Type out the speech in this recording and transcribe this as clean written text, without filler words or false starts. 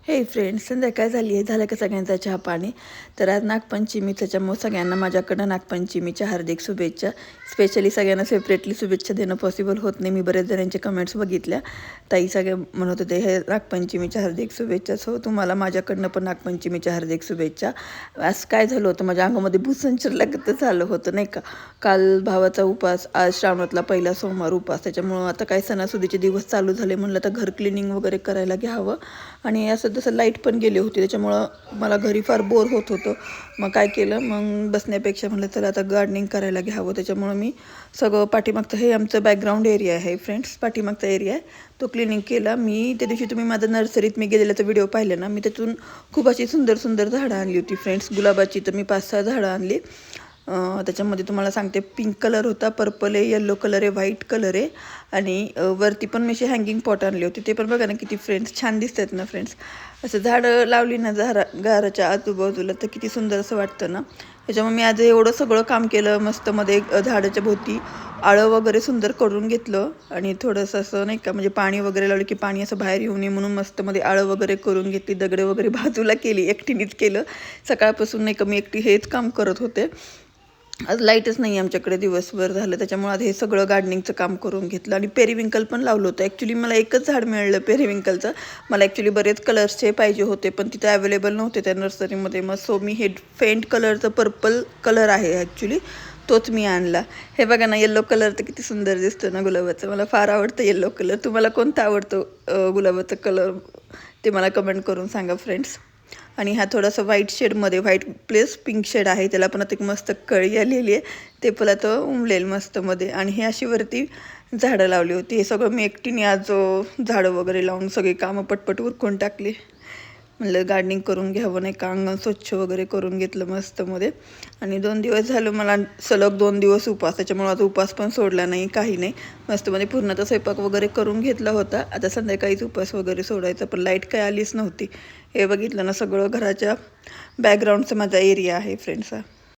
हे फ्रेंड्स, संध्याकाळ झाली आहे. झालं का सगळ्यांचा चहा पाणी? तर आज नागपंचमी, त्याच्यामुळे सगळ्यांना माझ्याकडनं नागपंचमीच्या हार्दिक शुभेच्छा. स्पेशली सगळ्यांना सेपरेटली शुभेच्छा देणं पॉसिबल होत नाही. मी बरेच जणांचे कमेंट्स बघितल्या. ताई सगळे म्हणत होते हे नागपंचमीच्या हार्दिक शुभेच्छा. सो तुम्हाला माझ्याकडनं पण नागपंचमीच्या हार्दिक शुभेच्छा. आज काय झालं होतं, माझ्या अंगामध्ये भूसंचर लागतं झालं होतं नाही का. काल भावाचा उपास, आज श्रावणातला पहिला सोमवार उपास, त्याच्यामुळं आता काय सणासुदीचे दिवस चालू झाले. म्हणलं तर घर क्लिनिंग वगैरे करायला घ्यावं. आणि असं तसं लाईट पण गेली होती, त्याच्यामुळं मला घरी फार बोर होत होतं. मग काय केलं, मग बसण्यापेक्षा म्हटलं तर आता गार्डनिंग करायला घ्यावं. त्याच्यामुळं मी सगळं पाठीमागचं, हे आमचं बॅकग्राऊंड एरिया आहे फ्रेंड्स, पाठीमागचा एरिया आहे तो क्लिनिंग केला मी. त्या दिवशी तुम्ही माझं नर्सरीत मी गेलेल्याचा व्हिडिओ पाहिला ना, मी त्यातून खूप अशी सुंदर सुंदर झाडं आणली होती फ्रेंड्स. गुलाबाची तर मी 5-6 झाडं आणली. त्याच्यामध्ये तुम्हाला सांगते, पिंक कलर होता, पर्पल आहे, येल्लो कलर आहे, व्हाईट कलर आहे. आणि वरती पण मी अशी हँगिंग पॉट आणली होती. ते पण बघा ना किती फ्रेंड्स छान दिसतात ना फ्रेंड्स. असं झाडं लावली ना घराच्या आजूबाजूला तर किती सुंदर असं वाटतं ना. त्याच्यामुळे मी आज एवढं सगळं काम केलं मस्तमध्ये. झाडाच्या भोवती आळं वगैरे सुंदर करून घेतलं आणि थोडंसं असं नाही का, म्हणजे पाणी वगैरे लावलं की पाणी असं बाहेर येऊ नये म्हणून मस्तमध्ये आळं वगैरे करून घेतली. दगडे वगैरे बाजूला केली, एकटीनेच केलं. सकाळपासून नाही का मी एकटी हेच काम करत होते. आज लाईटच नाही आमच्याकडे, दिवसभर झालं. त्याच्यामुळे आज हे सगळं गार्डनिंगचं काम करून घेतलं. आणि पेरिविंकल पण लावलं होतं. ॲक्च्युली मला एकच झाड मिळालं पेरिविंकलचं. मला ॲक्च्युली बरेच कलर्सचे पाहिजे होते, पण तिथे अवेलेबल नव्हते त्या नर्सरीमध्ये. मग सो मी हे फेंट कलरचं पर्पल कलर आहे ॲक्च्युली, तोच मी आणला. हे बघा ना, येल्लो कलर तर किती सुंदर दिसतो ना गुलाबाचं. मला फार आवडतं येल्लो कलर. तुम्हाला कोणता आवडतो गुलाबाचा कलर ते मला कमेंट करून सांगा फ्रेंड्स. आणि हा थोडासा व्हाईट शेडमध्ये, व्हाईट प्लस पिंक शेड आहे, त्याला पण आता एक मस्त कळी आलेली आहे. ते पण तो उमलेल मस्तमध्ये. आणि हे अशी वरती झाडं लावली होती. हे सगळं मी एकटीने आज झाडं वगैरे लावून सगळी कामं पटपट उरकून टाकली. म्हणलं गार्डनिंग करून घ्यावं नाही का. अंगण स्वच्छ वगैरे करून घेतलं मस्तमध्ये. आणि 2 दिवस झालं मला सलग 2 दिवस उपास, त्याच्यामुळे आता उपास पण सोडला नाही, काही नाही. मस्तमध्ये पूर्णतः स्वयंपाक वगैरे करून घेतला होता. आता संध्याकाळीच उपास वगैरे सोडायचा, पण लाईट काय आलीच नव्हती. हे बघितलं ना, सगळं घराच्या बॅकग्राऊंडचा माझा एरिया आहे फ्रेंड्स.